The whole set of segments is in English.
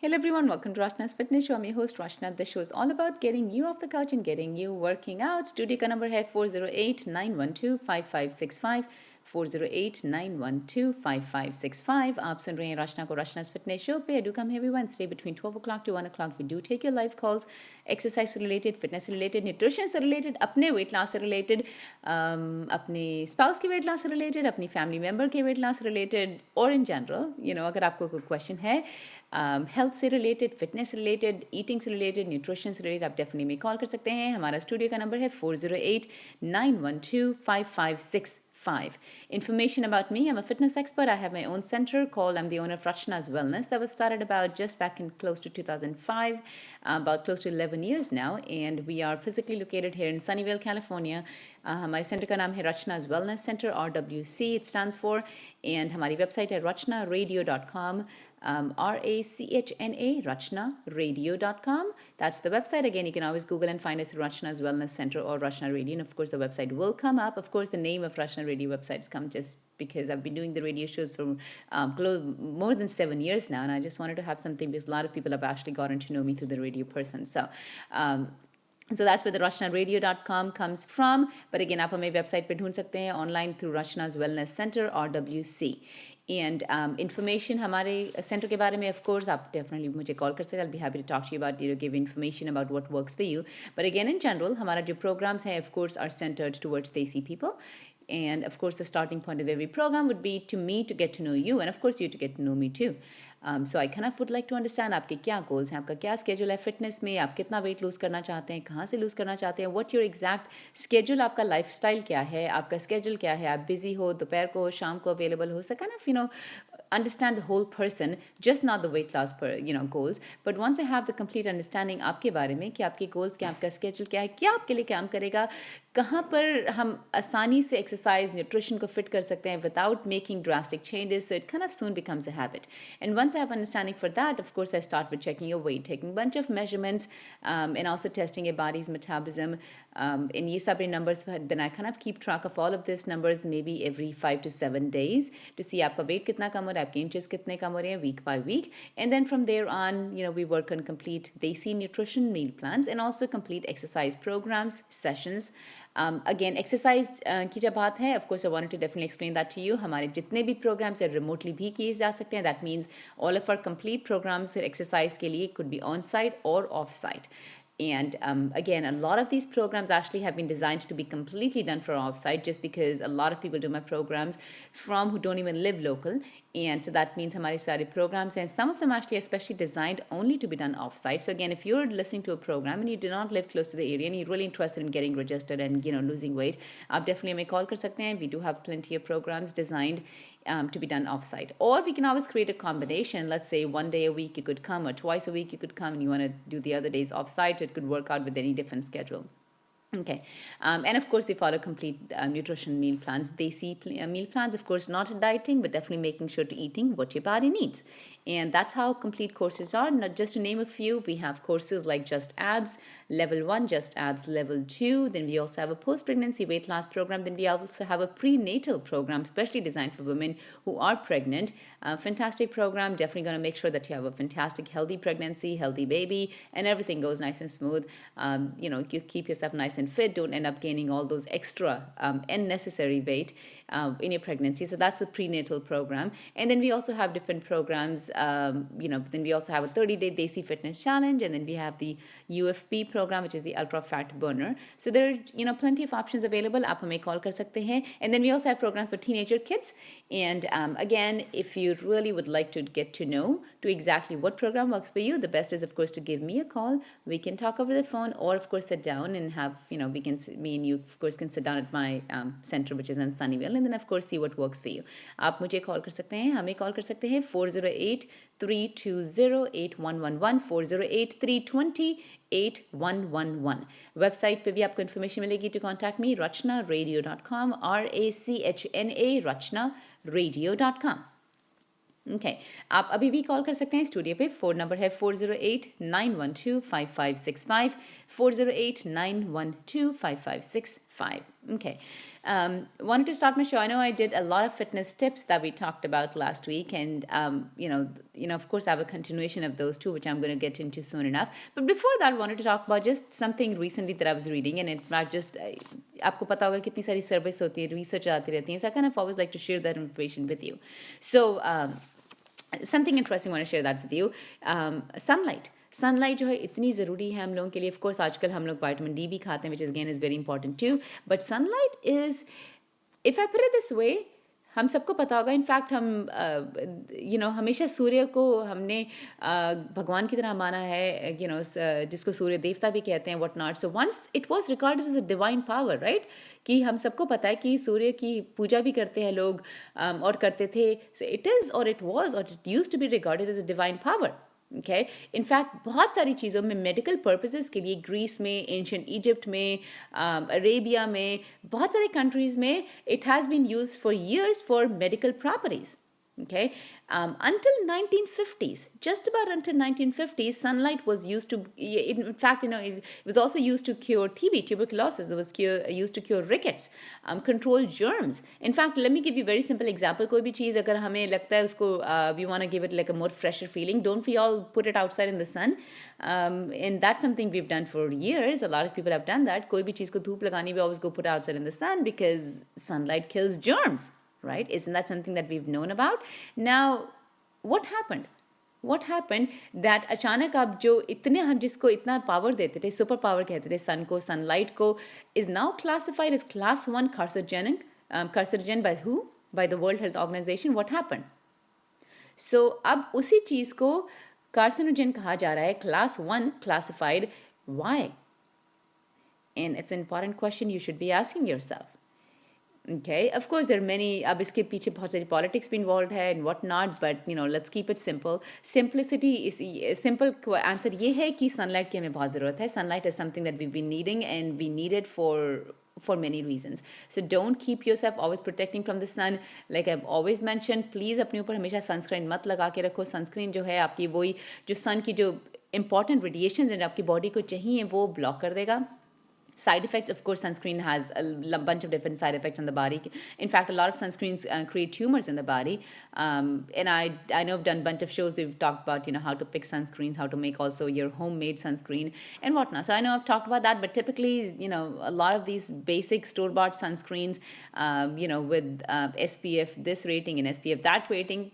Hello everyone, welcome to Rachna's Fitness Show. I'm your host Rachna. This show is all about getting you off the couch and getting you working out. Studio का number है 408-912-5565 408-912-5565. आप सुन रहे हैं रचना को रचना's Fitness Show पे. I do come every Wednesday between 12 o'clock to 1 o'clock. We do take your live calls, exercise से related, fitness से related, nutrition से related, अपने weight loss से related, अपने spouse के weight loss से related, अपनी family member के weight loss से related, or in general, अगर आपको कोई question है हेल्थ से रिलेटेड, फिटनेस से रिलेटेड, ईटिंग से रिलेटेड, न्यूट्रिशन से रिलेटेड, आप डेफिनेटली में कॉल कर सकते हैं. हमारा स्टूडियो का नंबर है 408-912-5565. Information about me: I'm a fitness expert. I have my own center called, I'm the owner of Rachna's Wellness, that was started about just back in close to 2005, about close to 11 years now, and we are physically located here in Sunnyvale, California. हमारे centre का नाम है Rachna's Wellness Center, RWC it stands for, and हमारी website है rachnaradio.com, RACHNA, rachnaradio.com. That's the website. Again, you can always Google and find us at Rachna's Wellness Center or Rachna Radio, and of course the website will come up. Of course, the name of Rachna Radio websites come just because I've been doing the radio shows for more than 7 years now, and I just wanted to have something because a lot of people have actually gotten to know me through the radio person. So that's where the rachnaradio.com comes from. But again, आप हमें website पे ढूंढ सकते हैं online through Rachna's Wellness Center, RWC. And information हमारे centre के बारे में, of course, आप definitely मुझे कॉल कर सकते हैं. I'll be happy to talk to you about, give information about what works for you. But again, in general, हमारा जो programs हैं, of course, are centered towards Desi people. And of course, the starting point of every program would be to me to get to know you, and of course, you to get to know me too. So I kind of would like to understand आपके क्या goals हैं, आपका क्या schedule है fitness में, आप कितना weight lose करना चाहते हैं, कहाँ से lose करना चाहते हैं, what your exact schedule, आपका lifestyle क्या है, आपका schedule क्या है, आप busy हो, दोपहर को, शाम को available हो, so kind of, understand the whole person, just not the weight loss goals. But once I have the complete understanding आपके बारे में कि आपके goals क्या, आपका schedule क्या है, क्या आपके लिए काम करेगा, कहाँ पर हम आसानी से exercise, nutrition को fit कर सकते हैं without making drastic changes, so it kind of soon becomes a habit. And once I have understanding for that, of course, I start with checking your weight, taking a bunch of measurements, and also testing your body's metabolism. In ये सारे numbers, then I kind of keep track of all of these numbers maybe every 5 to 7 days to see आपका weight कितना कम हो रहा है, आपके inches कितने कम हो रहे हैं week by week. And then from there on, we work on complete Desi nutrition meal plans and also complete exercise programs, sessions. Again, exercise की जब बात है, of course, I wanted to definitely explain that to you. हमारे जितने भी programs हैं remotely भी किए जा सकते हैं. That means all of our complete programs exercise के लिए could be on-site or off-site. And again, a lot of these programs actually have been designed to be completely done for off-site, just because a lot of people do my programs from who don't even live local. And so that means हमारे सारे programs, and some of them actually especially designed only to be done off-site. So again, if you're listening to a program and you do not live close to the area and you're really interested in getting registered and losing weight, आप definitely हमें call कर सकते हैं. We do have plenty of programs designed to be done off-site. Or we can always create a combination. Let's say one day a week you could come, or twice a week you could come, and you want to do the other days off-site. It could work out with any different schedule. Okay, and of course we follow complete nutrition meal plans. Desi meal plans, of course, not dieting, but definitely making sure to eating what your body needs. And that's how complete courses are. Now, just to name a few, we have courses like Just Abs, Level 1, Just Abs Level 2. Then we also have a post-pregnancy weight loss program. Then we also have a prenatal program, specially designed for women who are pregnant. Fantastic program. Definitely going to make sure that you have a fantastic, healthy pregnancy, healthy baby, and everything goes nice and smooth. You keep yourself nice and fit. Don't end up gaining all those extra unnecessary weight in your pregnancy. So that's the prenatal program. And then we also have different programs. Then we also have a 30-day Desi Fitness Challenge, and then we have the UFB program, which is the Ultra Fat Burner. So there are plenty of options available. आप हमें call कर सकते हैं. And then we also have programs for teenager kids. And again, if you really would like to get to know exactly what program works for you, the best is, of course, to give me a call. We can talk over the phone, or of course sit down and have, me and you, of course, can sit down at my center, which is in Sunnyvale, and then of course see what works for you. आप मुझे call कर सकते हैं, हमें call कर सकते हैं 408-320-8111, 408-320-8111. Website पे भी आपको information मिलेगी to contact me, rachnaradio.com, RACHNA, rachnaradio.com. Okay. आप अभी भी कॉल कर सकते हैं स्टूडियो पे. फ़ोन नंबर है 408-912-5565, 408-912-5565. Okay. Wanted to start my show. I know I did a lot of fitness tips that we talked about last week, and of course, I have a continuation of those too, which I'm going to get into soon enough. But before that, I wanted to talk about just something recently that I was reading, and in fact, just आपको पता होगा कितनी सारी service होती है, research आती रहती है. So I kind of always like to share that information with you. So something interesting, I want to share that with you. Sunlight. Sunlight जो है इतनी ज़रूरी है हम लोगों के लिए. ऑफ कोर्स आजकल हम लोग विटामिन डी भी खाते हैं, which is again is very important too. But sunlight is, if I put it this way, हम सबको पता होगा. इनफैक्ट हम हमेशा सूर्य को हमने भगवान की तरह माना है, जिसको सूर्य देवता भी कहते हैं, what not. So once it was recorded as a divine power, right, कि हम सबको पता है कि सूर्य की पूजा भी करते हैं लोग, और करते थे. सो इट इज़, और इट वाज, और it used to be recorded as a divine power. Okay. In fact बहुत सारी चीज़ों में मेडिकल पर्पसेस के लिए ग्रीस में, एंशियंट इजिप्ट में, अरेबिया में, बहुत सारे कंट्रीज़ में it has been used for years for medical properties. Okay. Until 1950s, just about until 1950s, sunlight was used to, in fact, it was also used to cure TB, tuberculosis. It was used to cure rickets, control germs. In fact, let me give you a very simple example. कोई भी चीज़ अगर हमें लगता है उसको, we want to give it like a more fresher feeling, don't we all put it outside in the sun? And that's something we've done for years. A lot of people have done that. कोई भी चीज़ को धूप लगानी, we always go put it outside in the sun because sunlight kills germs. Right? Isn't that something that we've known about? Now, what happened? What happened that अचानक अब जो इतने हम जिसको इतना पावर देते थे, सुपर पावर कहते थे सन को, सनलाइट को, is now classified as class 1 carcinogen by who? By the World Health Organization. What happened? So अब उसी चीज़ को carcinogen कहा जा रहा है, class 1 classified. Why? And it's an important question you should be asking yourself. Okay, of course there are many, अब इसके पीछे बहुत सारी politics भी involved है and what not, but let's keep it simple. Simplicity is simple answer ये है कि sunlight की हमें बहुत ज़रूरत है. Sunlight is something that we've been needing, and we need it for many reasons. So don't keep yourself always protecting from the sun. Like I've always mentioned, please अपने ऊपर हमेशा sunscreen मत लगा के रखो. Sunscreen जो है आपकी वही जो sun की जो important radiations हैं आपकी body को चाहिए वो block कर देगा. Side effects, of course, sunscreen has a bunch of different side effects on the body. In fact, a lot of sunscreens create tumors in the body. And I know I've done a bunch of shows. We've talked about, how to pick sunscreens, how to make also your homemade sunscreen and whatnot. So I know I've talked about that, but typically, a lot of these basic store-bought sunscreens, with SPF this rating and SPF that rating,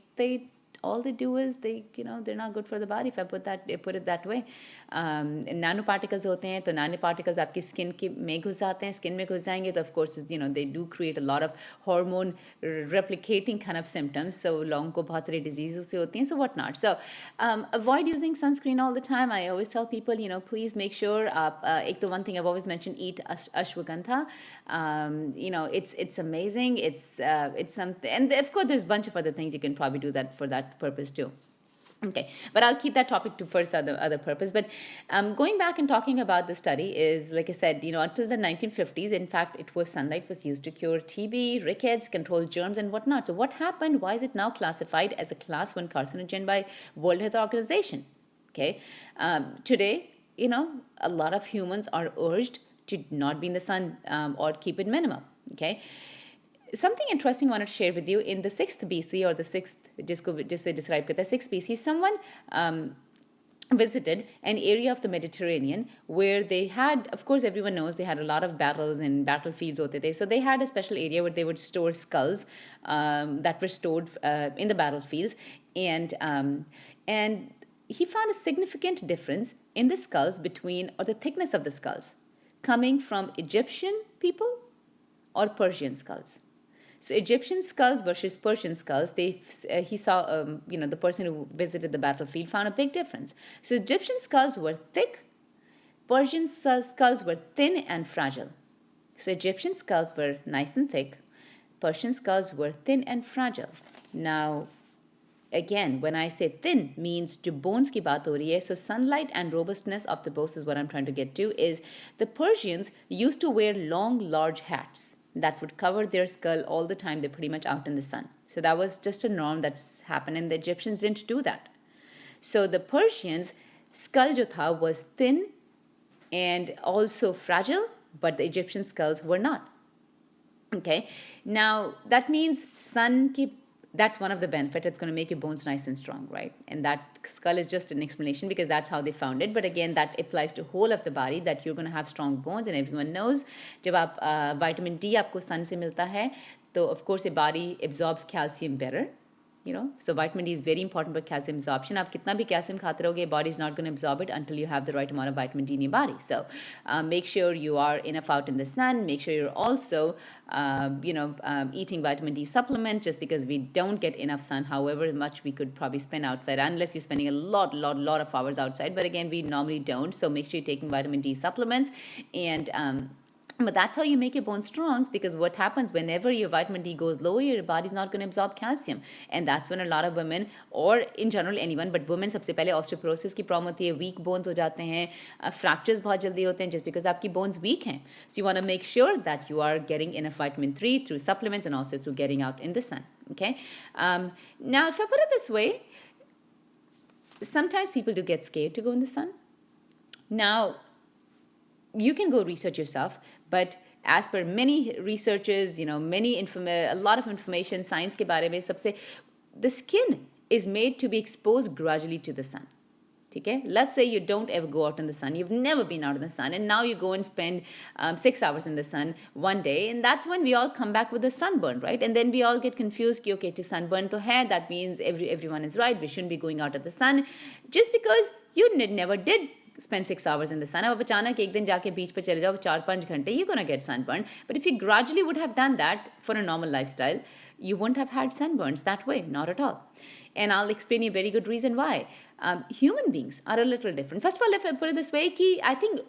all they do is they're not good for the body, if I put it that way. Nano particles होते हैं, तो nano particles आपकी skin में घुस जाते हैं. Skin में घुस जाएंगे तो of course they do create a lot of hormone replicating kind of symptoms. So लोगों को बहुत सारी diseases से होती हैं, so what not. So avoid using sunscreen all the time. I always tell people, please make sure एक तो one thing I've always mentioned, eat ashwagandha. It's amazing. It's something, and of course there's a bunch of other things you can probably do that for that purpose too. Okay, but I'll keep that topic to first other purpose. But going back and talking about the study is, like I said, until the 1950s, in fact, sunlight was used to cure TB, rickets, control germs, and whatnot. So what happened? Why is it now classified as a class 1 carcinogen by World Health Organization? Okay, today, a lot of humans are urged to not be in the sun or keep it minimum. Okay. Something interesting I wanted to share with you. In the 6th BC, or the 6th, just we describe it, the 6th BC, someone visited an area of the Mediterranean where they had, of course, everyone knows they had a lot of battles and battlefields. So they had a special area where they would store skulls that were stored in the battlefields. And he found a significant difference in the skulls between, or the thickness of the skulls, coming from Egyptian people or Persian skulls. So Egyptian skulls versus Persian skulls, he saw, the person who visited the battlefield found a big difference. So Egyptian skulls were thick, Persian skulls were thin and fragile. So Egyptian skulls were nice and thick, Persian skulls were thin and fragile. Now, again, when I say thin, means जो bones की बात हो रही है. So sunlight and robustness of the bones is what I'm trying to get to. Is the Persians used to wear long, large hats. that would cover their skull all the time they're pretty much out in the sun. So that was just a norm that's happened, and the Egyptians didn't do that. So the Persians, skull jo tha was thin and also fragile, but the Egyptian skulls were not. Okay, now that means that's one of the benefits. It's going to make your bones nice and strong, right? And that skull is just an explanation because that's how they found it. But again, that applies to whole of the body, that you're going to have strong bones. And everyone knows, जब आप vitamin D आपको sun से मिलता है, तो of course your body absorbs calcium better. So vitamin D is very important for calcium absorption. आप कितना भी calcium खाते रहोगे, body is not going to absorb it until you have the right amount of vitamin D in your body. So make sure you are enough out in the sun. Make sure you're also, eating vitamin D supplement, just because we don't get enough sun, however much we could probably spend outside, unless you're spending a lot of hours outside. But again, we normally don't. So make sure you're taking vitamin D supplements. And but that's how you make your bones strong, because what happens whenever your vitamin D goes low, your body's not going to absorb calcium. And that's when a lot of women, or in general anyone, but women सबसे पहले osteoporosis की problem होती है, weak bones हो जाते हैं, fractures बहुत जल्दी होते हैं, just because आपकी bones weak हैं. So you want to make sure that you are getting enough vitamin 3 through supplements and also through getting out in the sun. Okay. Now, if I put it this way, sometimes people do get scared to go in the sun. Now, you can go research yourself, but as per many researchers, a lot of information, science के बारे में सबसे, the skin is made to be exposed gradually to the sun. Okay? Let's say you don't ever go out in the sun. You've never been out in the sun, and now you go and spend 6 hours in the sun one day, and that's when we all come back with a sunburn, right? And then we all get confused. Okay, to sunburn to hai, that means everyone is right. We shouldn't be going out at the sun, just because you never did spend 6 hours in the sun. अब अचानक एक दिन जाके बीच पे चले जाओ 4-5 घंटे, you're gonna get sunburned. But if you gradually would have done that for a normal lifestyle, you wouldn't have had sunburns that way, not at all. And I'll explain you a very good reason why. Human beings are a little different. First of all, if I put it this way, I think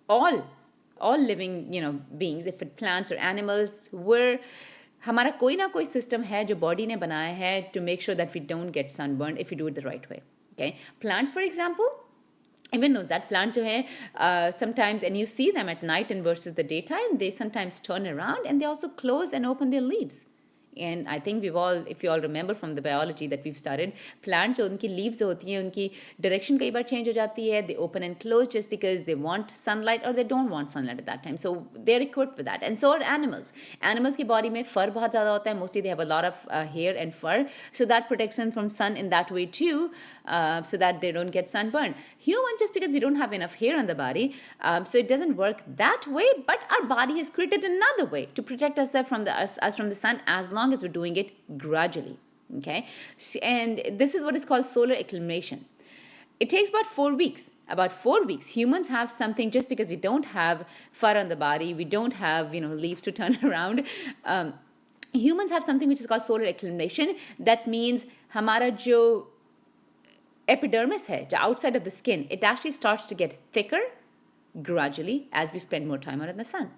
all living beings, if it plants or animals, हमारा कोई ना कोई system है जो body ने बनाया है to make sure that we don't get sunburned if we do it the right way. Okay, plants, for example, everyone knows that plants sometimes, and you see them at night and versus the daytime, they sometimes turn around and they also close and open their leaves. And I think if you all remember from the biology that we've studied, plants, उनकी leaves होती हैं, उनकी direction कई बार change हो जाती है. They open and close just because they want sunlight or they don't want sunlight at that time. So they're equipped with that. And so are animals. Animals की body में fur बहुत ज़्यादा होता है. Mostly they have a lot of hair and fur. So that protects them from sun in that way too, so that they don't get sunburned. Humans, just because we don't have enough hair on the body, so it doesn't work that way. But our body is created another way to protect us from the sun, as long as we're doing it gradually. Okay, and this is what is called solar acclimation. It takes about 4 weeks. About 4 weeks, humans have something, just because we don't have fur on the body, we don't have leaves to turn around. Humans have something which is called solar acclimation. That means हमारा जो epidermis है, outside of the skin, it actually starts to get thicker gradually as we spend more time out in the sun.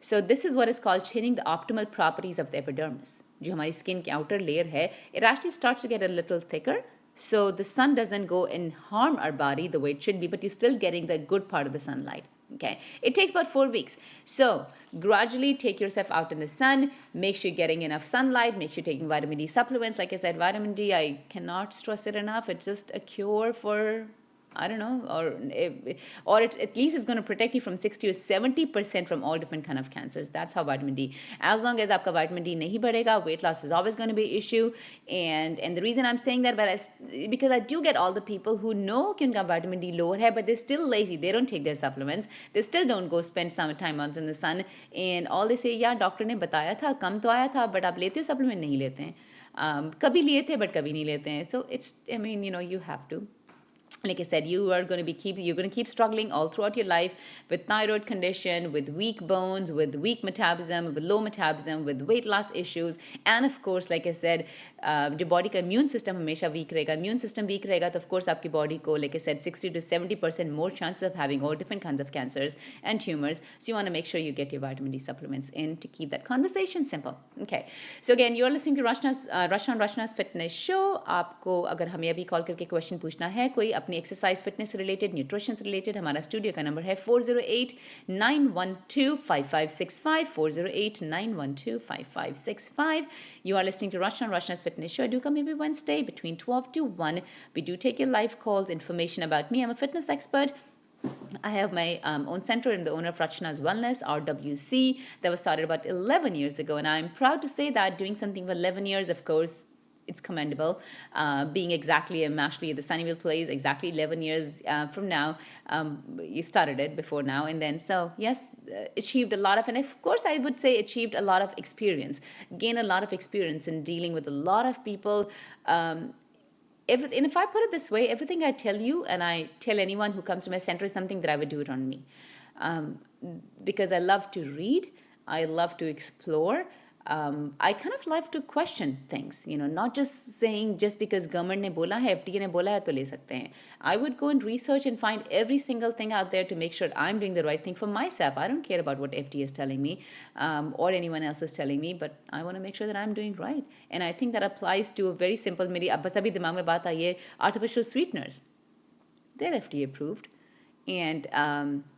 So this is what is called changing the optimal properties of the epidermis. जो हमारी skin की outer layer है, it actually starts to get a little thicker. So the sun doesn't go and harm our body the way it should be, but you're still getting the good part of the sunlight. Okay, it takes about 4 weeks. So gradually take yourself out in the sun. Make sure you're getting enough sunlight. Make sure you're taking vitamin D supplements. Like I said, vitamin D, I cannot stress it enough. It's just a cure for, I don't know, or it's at least it's going to protect you from 60 or 70% from all different kind of cancers. That's how vitamin D. As long as आपका vitamin D नहीं बढ़ेगा, weight loss is always going to be an issue. And the reason I'm saying that, because I do get all the people who know कि उनका vitamin D lower है, but they're still lazy. They don't take their supplements. They still don't go spend some time out in the sun. And all they say, yeah, doctor ने बताया था, कम तो आया था, but आप लेते हो supplement नहीं लेते हैं. कभी लिए थे, but कभी नहीं लेते हैं. So it's, you have to. Like I said, you're going to keep struggling all throughout your life with thyroid condition, with weak bones, with weak metabolism, with low metabolism, with weight loss issues, and of course, like I said, the body का immune system हमेशा weak रहेगा. Immune system weak रहेगा, तो of course आपकी body को, like I said, 60 to 70% more chances of having all different kinds of cancers and tumors. So you want to make sure you get your vitamin D supplements in to keep that conversation simple. Okay. So again, you're listening to Rachna's Fitness Show. आपको अगर हमें अभी call करके question पूछना है, कोई अपनी exercise fitness से रिलेटेड, न्यूट्रिशन से रिलेटेड, हमारा स्टूडियो का नंबर है 408-912-5565, 408-912-5565. You are listening to Rachna's Fitness Show. I do come every Wednesday between 12 to 1. We do take your live calls, information about me. I'm a fitness expert. I have my own center and the owner of Rachna's Wellness, RWC, that was started about 11 years ago. And I'm proud to say that doing something for 11 years, of course, it's commendable. Being exactly, actually the Sunnyvale place, exactly 11 years from now, you started it before now. And then, so yes, achieved a lot of, and of course, I would say achieved a lot of experience, gained a lot of experience in dealing with a lot of people. And if I put it this way, everything I tell you and I tell anyone who comes to my center is something that I would do it on me. Because I love to read, I love to explore. I kind of love to question things, not just saying just because government ne bola hai, FDA ne bola hai, to le sakte hain. I would go and research and find every single thing out there to make sure I'm doing the right thing for myself. I don't care about what FDA is telling me or anyone else is telling me, but I want to make sure that I'm doing right. And I think that applies to a very simple, अब बस अभी दिमाग में बात आई है, artificial sweeteners. They're FDA approved. And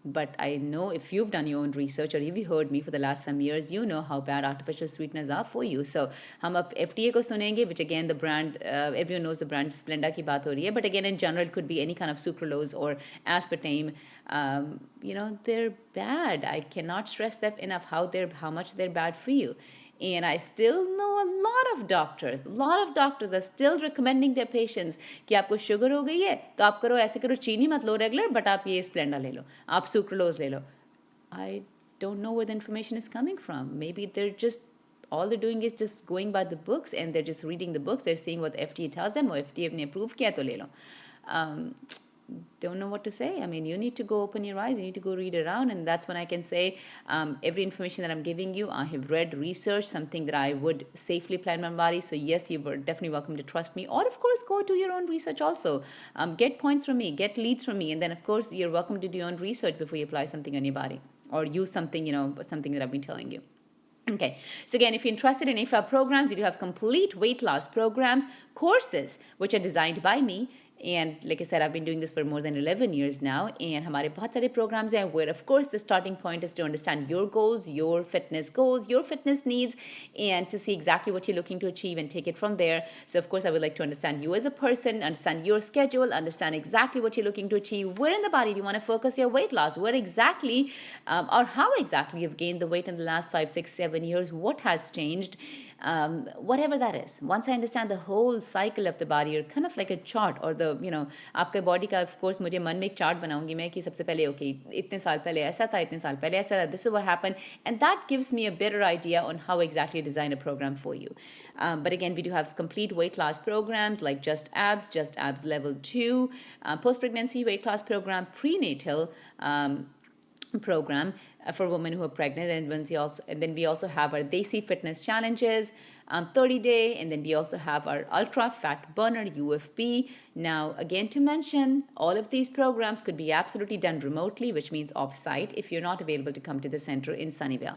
but I know if you've done your own research or if you heard me for the last some years, you know how bad artificial sweeteners are for you. So हम अब FDA को सुनेंगे, which again the brand, everyone knows the brand Splenda की बात हो रही है, but again in general it could be any kind of sucralose or aspartame. They're bad. I cannot stress that enough how much they're bad for you. And I still know a lot of doctors are still recommending their patients कि आपको sugar हो गई है तो आप करो ऐसे करो, चीनी मत लो रेगुलर, बट आप ये स्प्लेंडा ले लो, आप सुक्रोलोज ले लो. I don't know where the information is coming from. Maybe they're just, all they're doing is just going by the books and they're just reading the books. They're seeing what the FDA tells them, or FDA ने approve किया तो ले लो. Don't know what to say. I mean, you need to go open your eyes. You need to go read around. And that's when I can say every information that I'm giving you, I have read, research, something that I would safely apply in my body. So yes, you were definitely welcome to trust me. Or of course, go do your own research also. Get points from me, get leads from me. And then of course, you're welcome to do your own research before you apply something on your body or use something, something that I've been telling you. Okay, so again, if you're interested in AFAB programs, we do have complete weight loss programs, courses, which are designed by me. And like I said, I've been doing this for more than 11 years now. And हमारे बहुत सारे programs हैं where, of course, the starting point is to understand your goals, your fitness needs, and to see exactly what you're looking to achieve and take it from there. So, of course, I would like to understand you as a person, understand your schedule, understand exactly what you're looking to achieve. Where in the body do you want to focus your weight loss? Where exactly or how exactly you've gained the weight in the last 5, 6, 7 years? What has changed? Whatever that is. Once I understand the whole cycle of the body, or kind of like a chart, or the, आपके body का, of course, मुझे मन में एक chart बनाऊंगी मैं कि सबसे पहले, okay, इतने साल पहले ऐसा था, इतने साल पहले ऐसा था, this is what happened, and that gives me a better idea on how exactly to design a program for you. But again, we do have complete weight loss programs like Just Abs Level 2, post-pregnancy weight loss program, prenatal program for women who are pregnant, and then we also have our Desi Fitness Challenges, 30-day, and then we also have our Ultra Fat Burner UFB. Now, again, to mention, all of these programs could be absolutely done remotely, which means off-site if you're not available to come to the center in Sunnyvale.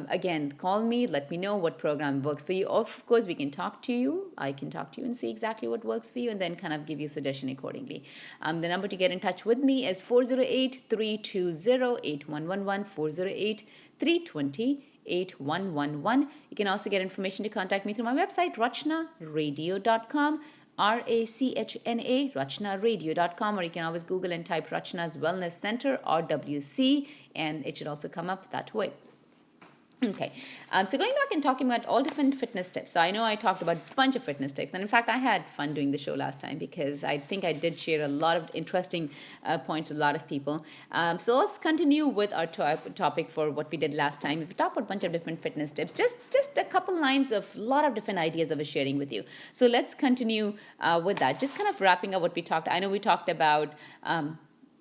Again, call me, let me know what program works for you. Of course, we can talk to you. I can talk to you and see exactly what works for you and then kind of give you a suggestion accordingly. The number to get in touch with me is 408-320-8111, 408-320-8111. You can also get information to contact me through my website, rachnaradio.com, RACHNA, rachnaradio.com, or you can always Google and type Rachna's Wellness Center, RWC, and it should also come up that way. Okay, so going back and talking about all different fitness tips. So I know I talked about a bunch of fitness tips, and in fact, I had fun doing the show last time because I think I did share a lot of interesting points with a lot of people. So let's continue with our topic for what we did last time. We talked about a bunch of different fitness tips, just a couple lines of a lot of different ideas I was sharing with you. So let's continue with that. Just kind of wrapping up what we talked. I know we talked about.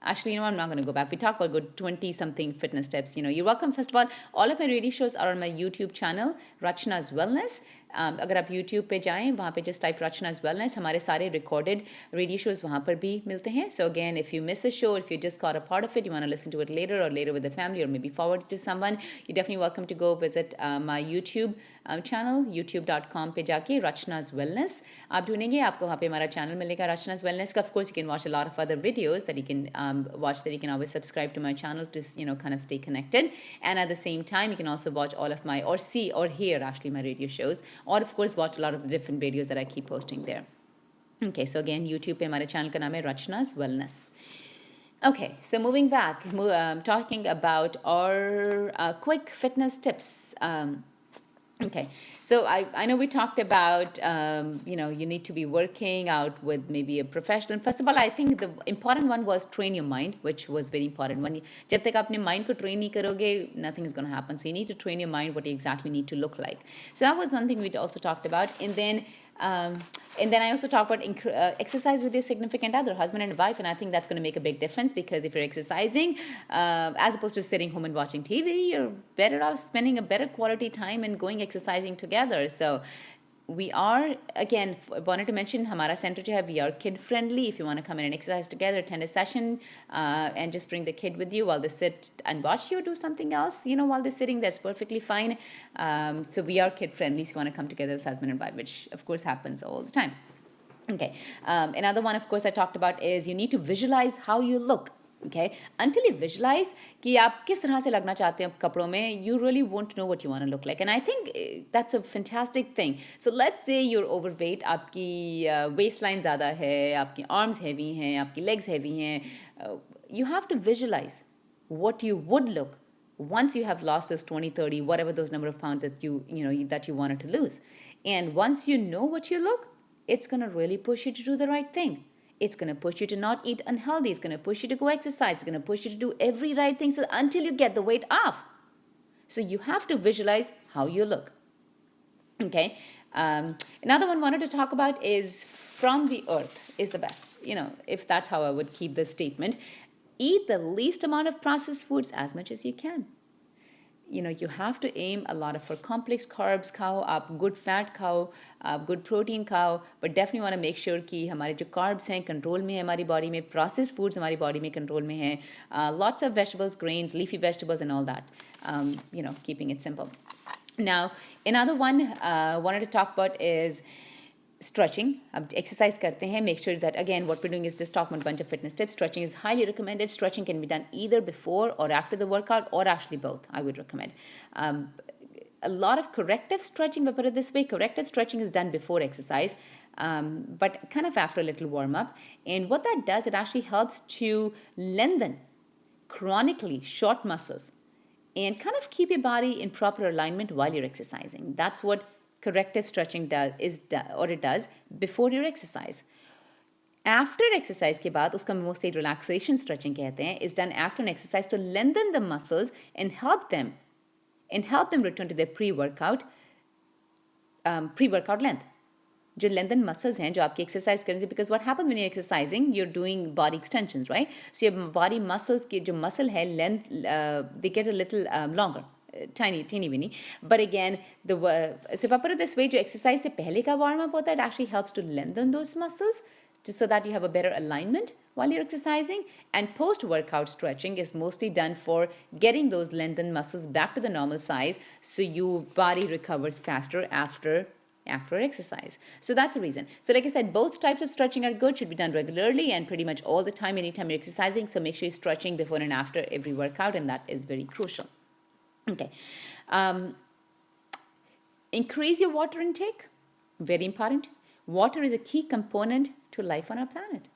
Actually, I'm not going to go back. We talked about good 20-something fitness tips. You're welcome. First of all of my radio shows are on my YouTube channel, Rachna's Wellness. अगर आप YouTube पे जाएं, वहाँ पे just type Rachna's Wellness, हमारे सारे recorded radio shows वहाँ पर भी मिलते हैं. So again, if you miss a show, if you just caught a part of it, you want to listen to it later or later with the family or maybe forward it to someone, you're definitely welcome to go visit my YouTube channel, youtube.com पे जाके Rachna's Wellness आप ढूंढेंगे, आपको वहाँ पे हमारा channel मिलेगा Rachna's Wellness का. Of course, you can watch a lot of other videos that you can watch, that you can always subscribe to my channel to, you know, kind of stay connected. And at the same time, you can also watch all of my, or see or hear actually my radio shows, or of course watch a lot of the different videos that I keep posting there. Okay, so again, YouTube पे हमारे channel का नाम है Rachna's Wellness. Okay, so moving back, talking about our quick fitness tips. Okay, so I know we talked about, you know, you need to be working out with maybe a professional. First of all, I think the important one was train your mind, which was very important. When जब तक अपने mind को train नहीं करोगे, nothing is going to happen. So you need to train your mind what you exactly need to look like. So that was one thing we also talked about. And then I also talk about exercise with your significant other, husband and wife, and I think that's going to make a big difference, because if you're exercising, as opposed to sitting home and watching TV, you're better off spending a better quality time and going exercising together. So we are, again, wanted to mention, Hamara Center jo hai, we are kid friendly. If you want to come in and exercise together, attend a session, and just bring the kid with you while they sit and watch you do something else, you know, while they're sitting, that's perfectly fine. So we are kid friendly, so you want to come together as husband and wife, which of course happens all the time. Okay, another one, of course, I talked about is you need to visualize how you look. Okay, until you visualize कि आप किस तरह से लगना चाहते हैं कपड़ों में, you really won't know what you want to look like. And I think that's a fantastic thing. So let's say you're overweight, आपकी waistline ज़्यादा है, आपकी arms heavy हैं, आपकी legs heavy हैं. You have to visualize what you would look once you have lost those 20, 30, whatever those number of pounds that you wanted to lose. And once you know what you look, it's going to really push you to do the right thing. It's going to push you to not eat unhealthy. It's going to push you to go exercise. It's going to push you to do every right thing, so until you get the weight off. So you have to visualize how you look. Okay. Another one I wanted to talk about is from the earth is the best. You know, if that's how I would keep this statement. Eat the least amount of processed foods as much as you can. You know, you have to aim a lot for complex carbs खाओ, आप good fat खाओ, आप good protein खाओ, but definitely want to make sure कि हमारे जो carbs हैं control में है हमारी body में, processed foods हमारी body में control में है, lots of vegetables, grains, leafy vegetables and all that, you know, keeping it simple. Now, another one I wanted to talk about is stretching. अब exercise करते हैं, make sure that, again, what we're doing is just talking about a bunch of fitness tips. Stretching is highly recommended. Stretching can be done either before or after the workout, or actually both, I would recommend. A lot of corrective stretching, but put it this way, corrective stretching is done before exercise, but kind of after a little warm-up. And what that does, it actually helps to lengthen chronically short muscles and kind of keep your body in proper alignment while you're exercising. That's what corrective stretching does before your exercise. After exercise के बाद, उसका mostly relaxation stretching कहते हैं, is done after an exercise to lengthen the muscles and help them return to their pre-workout length. जो lengthen muscles हैं जो आपकी exercise करेंगे, because what happens when you're exercising, you're doing body extensions, right? So your body muscles की जो muscle है length, they get a little longer. Teeny weeny, but again, so if I put it this way, जो exercise से पहले का warm up होता है, it actually helps to lengthen those muscles so that you have a better alignment while you're exercising. And post workout stretching is mostly done for getting those lengthened muscles back to the normal size, so your body recovers faster after exercise. So that's the reason. So like I said, both types of stretching are good, should be done regularly and pretty much all the time, anytime you're exercising. So make sure you're stretching before and after every workout, and that is very crucial. Okay. Increase your water intake. Very important. Water is a key component to life on our planet.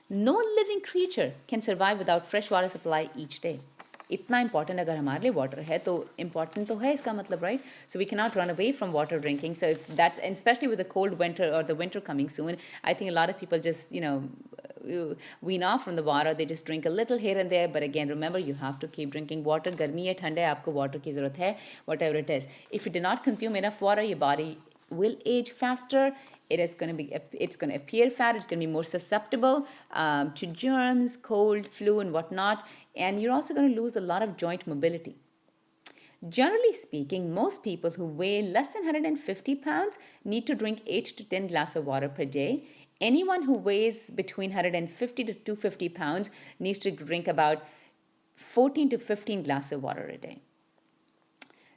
No living creature can survive without fresh water supply each day. इतना important अगर हमारे लिए water है तो important तो है इसका मतलब, right? So we cannot run away from water drinking. So if that's, and especially with the cold winter or the winter coming soon, I think a lot of people just, you know, wean off from the water. They just drink a little here and there. But again, remember, you have to keep drinking water. गर्मी है, ठंड है, आपको water की ज़रूरत है, whatever it is. If you do not consume enough water, your body will age faster. It's going to appear fat. It's going to be more susceptible to germs, cold, flu, and whatnot. And you're also going to lose a lot of joint mobility. Generally speaking, most people who weigh less than 150 pounds need to drink 8 to 10 glasses of water per day. Anyone who weighs between 150 to 250 pounds needs to drink about 14 to 15 glasses of water a day.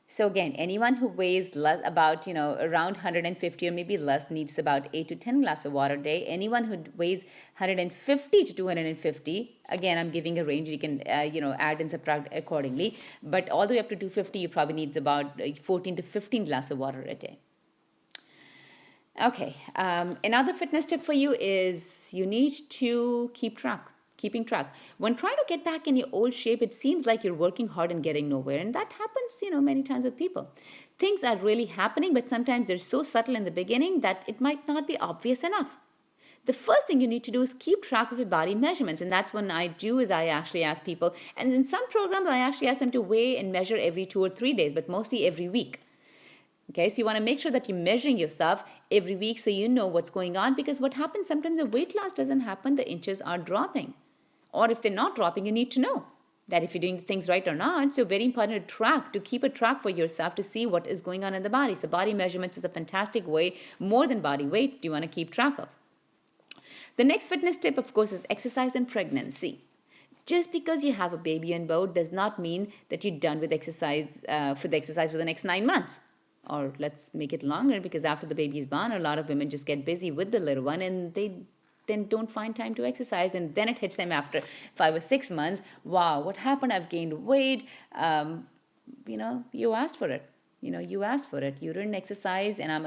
So again, anyone who weighs less, about around 150 or maybe less needs about 8 to 10 glasses of water a day. Anyone who weighs 150 to 250, again I'm giving a range. You can add and subtract accordingly. But all the way up to 250, you probably needs about 14 to 15 glasses of water a day. Okay, another fitness tip for you is you need to keeping track. When trying to get back in your old shape, it seems like you're working hard and getting nowhere. And that happens, many times with people. Things are really happening, but sometimes they're so subtle in the beginning that it might not be obvious enough. The first thing you need to do is keep track of your body measurements. And that's what I do is I actually ask people. And in some programs, I actually ask them to weigh and measure every 2 or 3 days, but mostly every week. Okay, so you want to make sure that you're measuring yourself every week so you know what's going on, because what happens sometimes the weight loss doesn't happen, the inches are dropping. Or if they're not dropping, you need to know that if you're doing things right or not. So very important to keep a track for yourself to see what is going on in the body. So body measurements is a fantastic way, more than body weight, you want to keep track of. The next fitness tip, of course, is exercise in pregnancy. Just because you have a baby on board does not mean that you're done with exercise for the next 9 months. Or let's make it longer, because after the baby is born, a lot of women just get busy with the little one and they then don't find time to exercise, and then it hits them after 5 or 6 months. Wow, what happened? I've gained weight. You asked for it. You asked for it. You didn't exercise. And I'm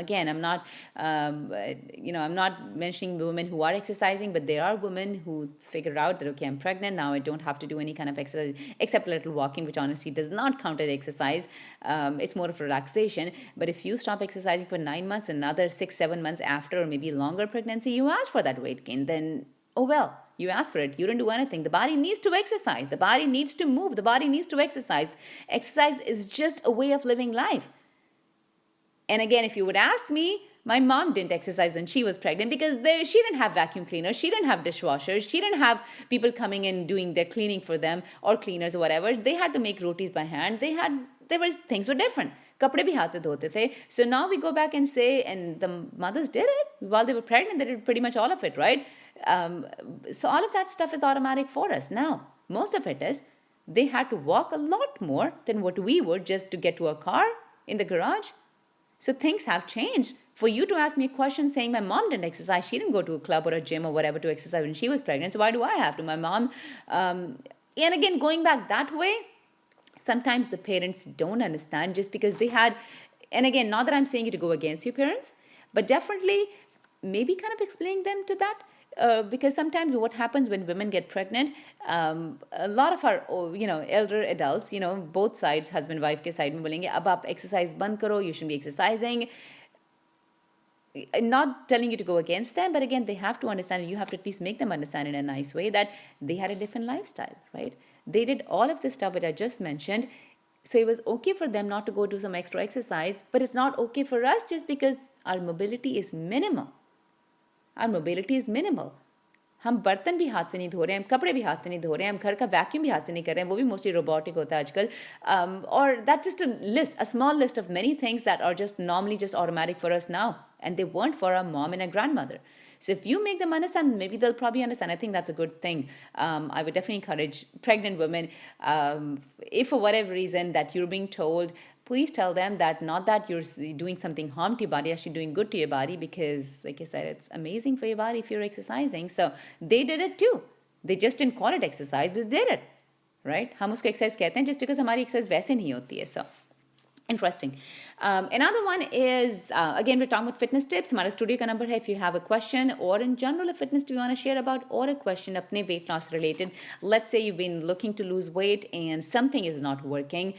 not mentioning women who are exercising, but there are women who figure out that, okay, I'm pregnant now. I don't have to do any kind of exercise except a little walking, which honestly does not count as exercise. It's more of relaxation. But if you stop exercising for 9 months, another 6, 7 months after, or maybe longer pregnancy, you ask for that weight gain, then oh well, you asked for it. You didn't do anything. The body needs to exercise. The body needs to move. The body needs to exercise. Exercise is just a way of living life. And again, if you would ask me, my mom didn't exercise when she was pregnant because she didn't have vacuum cleaners. She didn't have dishwashers. She didn't have people coming in doing their cleaning for them, or cleaners or whatever. They had to make rotis by hand. Things were different. Kapde bhi haath se dhote the. So now we go back and say, and the mothers did it while they were pregnant. They did pretty much all of it, right? So all of that stuff is automatic for us now. Most of it is. They had to walk a lot more than what we would just to get to a car in the garage. So things have changed. For you to ask me a question saying my mom didn't exercise, she didn't go to a club or a gym or whatever to exercise when she was pregnant, so why do I have to? My mom, and again, going back that way, sometimes the parents don't understand just because they had, and again, not that I'm saying you to go against your parents, but definitely maybe kind of explaining them to that. Because sometimes what happens when women get pregnant, a lot of our elder adults, both sides, husband wife के side में बोलेंगे अब आप exercise बंद करो, you shouldn't be exercising. Not telling you to go against them, but again, they have to understand, you have to at least make them understand in a nice way that they had a different lifestyle, right? They did all of this stuff which I just mentioned. So it was okay for them not to go do some extra exercise, but it's not okay for us just because our mobility is minimal. Our mobility is minimal. हम बर्तन भी हाथ से नहीं धो रहे हैं, हम कपड़े भी हाथ से नहीं धो रहे हैं, हम घर का वैक्यूम भी हाथ से नहीं कर रहे हैं, वो भी मोस्टली रोबोटिक होता है आजकल. Or that's just a small list of many things that are just normally just automatic for us now, and they weren't for our mom and our grandmother. So if you make them understand, maybe they'll probably understand. I think that's a good thing. I would definitely encourage pregnant women, if for whatever reason that you're being told, please tell them that not that you're doing something harm to your body, actually doing good to your body, because like I said, it's amazing for your body if you're exercising. So they did it too. They just didn't call it exercise, but they did it, right? हम उसको exercise कहते हैं just because हमारी exercise वैसे नहीं होती है. So interesting. Another one is, again, we're talking about fitness tips. हमारा studio का number है if you have a question or in general a fitness tip you want to share about or a question अपने weight loss related. Let's say you've been looking to lose weight and something is not working.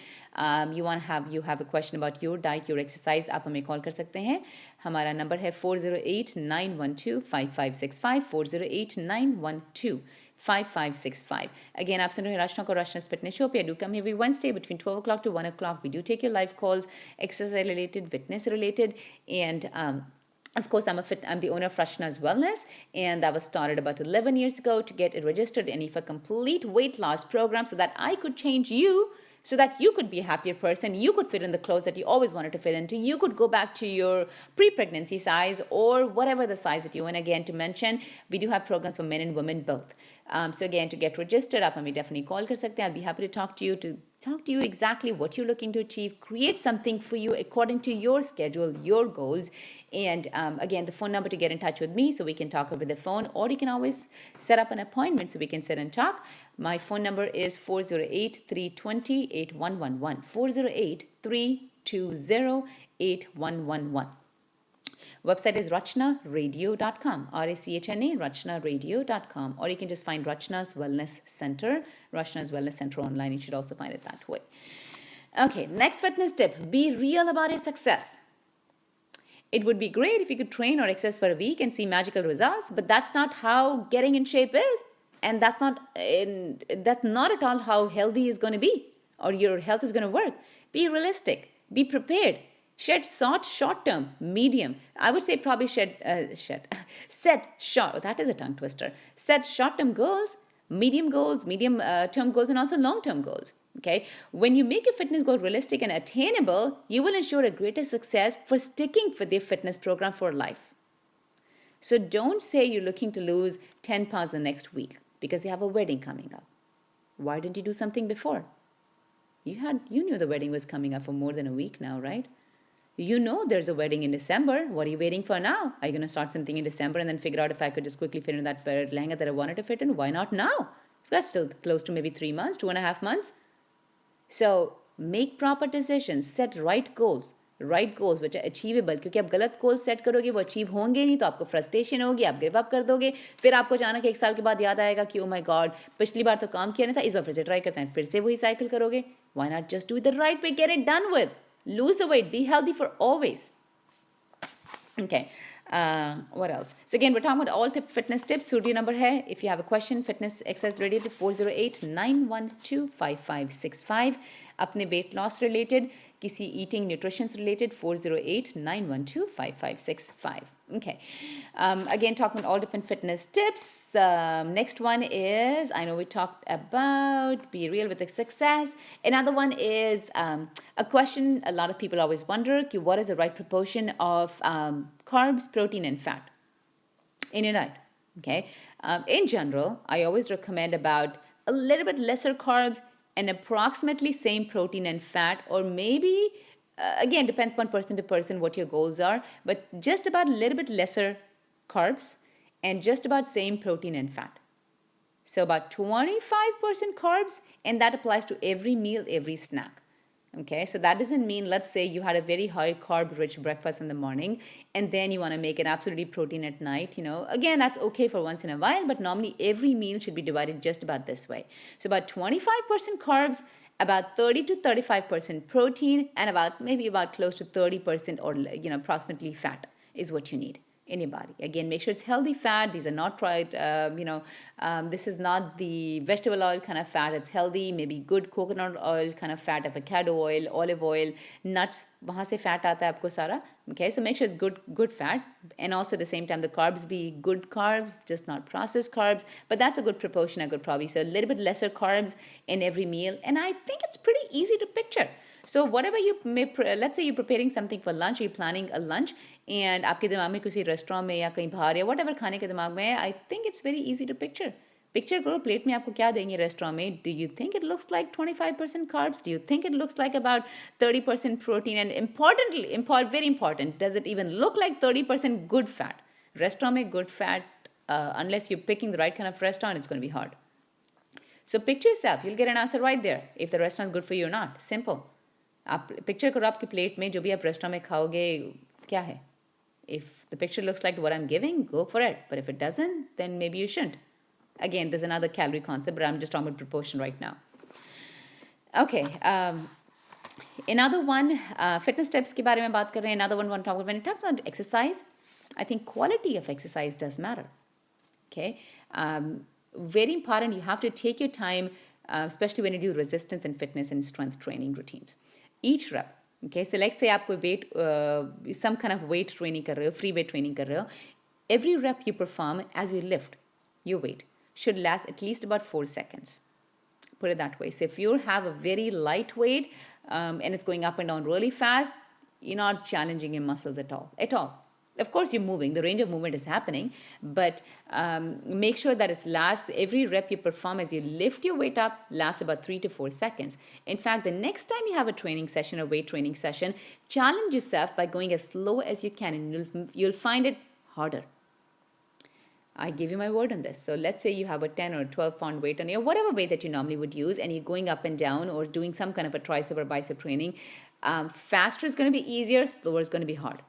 You have a question about your diet, your exercise. आप हमें call कर सकते हैं. हमारा number है 408-912-5565 408-912-5565. Again, आप सुन रहे हैं Rachna को Rachna's Fitness Show पे. I do come every Wednesday between 12 o'clock to 1 o'clock. We do take your live calls, exercise related, fitness related, and of course, I'm the owner of Rachna's Wellness, and that was started about 11 years ago to get it registered and for a complete weight loss program so that I could change you so that you could be a happier person, you could fit in the clothes that you always wanted to fit into, you could go back to your pre-pregnancy size or whatever the size that you want. Again, to mention, we do have programs for men and women both. So again, to get registered, आप हमें definitely call कर सकते हैं. I'll be happy to talk to you exactly what you're looking to achieve, create something for you according to your schedule, your goals. And again, the phone number to get in touch with me so we can talk over the phone, or you can always set up an appointment so we can sit and talk. My phone number is 408-320-8111, 408-320-8111. Website is rachnaradio.com, R-A-C-H-N-A, rachnaradio.com. Or you can just find Rachna's Wellness Center, Rachna's Wellness Center online. You should also find it that way. Okay, next fitness tip, be real about your success. It would be great if you could train or exercise for a week and see magical results, but that's not how getting in shape is. And that's not at all how healthy is going to be, or your health is going to work. Be realistic, be prepared. Set short-term, medium. I would say probably set short. That is a tongue twister. Set short-term goals, medium-term goals, and also long-term goals. Okay. When you make your fitness goal realistic and attainable, you will ensure a greater success for sticking with your fitness program for life. So don't say you're looking to lose 10 pounds the next week because you have a wedding coming up. Why didn't you do something before? You knew the wedding was coming up for more than a week now, right? You know there's a wedding in December. What are you waiting for now? Are you going to start something in December and then figure out if I could just quickly fit in that lehenga that I wanted to fit in? Why not now? That's still close to maybe 3 months, 2.5 months. So make proper decisions, set right goals which are achievable. क्योंकि आप गलत goals set करोगे वो achieve होंगे नहीं तो आपको frustration होगी, आप give up कर दोगे. फिर आपको अचानक 1 साल के बाद याद आएगा कि oh my god, पिछली बार तो काम किया नहीं था, इस बार फिर से try करते हैं, फिर से वही cycle करोगे. Why not just do it the right way, get it done with. Lose the weight, be healthy for always. Okay. What else? So again, we're talking about all fitness tips. Surya number hai. If you have a question, fitness exercise related, 408-912-5565. अपने weight loss related, किसी eating nutrition related, 408-912-5565. Okay. Again, talking about all different fitness tips. Next one is, I know we talked about be real with the success. Another one is a question a lot of people always wonder, what is the right proportion of carbs, protein, and fat in your diet? Okay. In general, I always recommend about a little bit lesser carbs and approximately same protein and fat, or maybe again, depends on person to person what your goals are, but just about a little bit lesser carbs and just about same protein and fat. So about 25% carbs, and that applies to every meal, every snack. Okay, so that doesn't mean, let's say you had a very high carb rich breakfast in the morning and then you want to make it absolutely protein at night, again, that's okay for once in a while, but normally every meal should be divided just about this way. So about 25% carbs, about 30 to 35% protein, and maybe about close to 30% or approximately fat is what you need in your body. Again, make sure it's healthy fat. These are not this is not the vegetable oil kind of fat. It's healthy, maybe good coconut oil kind of fat, avocado oil, olive oil, nuts. वहाँ से fat आता है आपको सारा. Okay, so make sure it's good fat, and also at the same time the carbs be good carbs, just not processed carbs. But that's a good proportion. I could probably say a little bit lesser carbs in every meal, and I think it's pretty easy to picture. So whatever you may, let's say you're preparing something for lunch, or you're planning a lunch, and आपके दिमाग में किसी restaurant में या कहीं बाहर या whatever खाने के दिमाग में है, I think it's very easy to picture. Picture करो प्लेट में आपको क्या देंगे रेस्टोरेंट में. Do you think it looks like 25% carbs? Do you think it looks like about 30% protein? And importantly, very important, does it even look like 30% good fat? Restaurant में good fat, unless you're picking the right kind of restaurant, it's going to be hard. So picture yourself, you'll get an answer right there if the restaurant is good for you or not. Simple. आप picture करो आपकी plate में जो भी आप restaurant में खाओगे क्या है. If the picture looks like what I'm giving, go for it. But if it doesn't, then maybe you shouldn't. Again, there's another calorie concept, but I'm just talking about proportion right now. Okay. Another one, fitness tips के बारे में बात कर रहे हैं. Another one I want to talk about. When you talk about exercise, I think quality of exercise does matter. Okay. Very important. You have to take your time, especially when you do resistance and fitness and strength training routines. Each rep. Okay, so let's say आप कोई weight, some kind of weight training कर रहे हो, free weight training कर रहे हो. Every rep you perform as you lift your weight should last at least about 4 seconds. put it that way. So if you have a very light weight and it's going up and down really fast, you're not challenging your muscles at all. Of course, you're moving, the range of movement is happening, but make sure that it lasts, every rep you perform as you lift your weight up lasts about 3 to 4 seconds. In fact, the next time you have a training session or weight training session, challenge yourself by going as slow as you can, and you'll find it harder. I give you my word on this. So let's say you have a 10 or 12 pound weight on you, whatever weight that you normally would use, and you're going up and down or doing some kind of a tricep or bicep training. Faster is going to be easier, slower is going to be hard.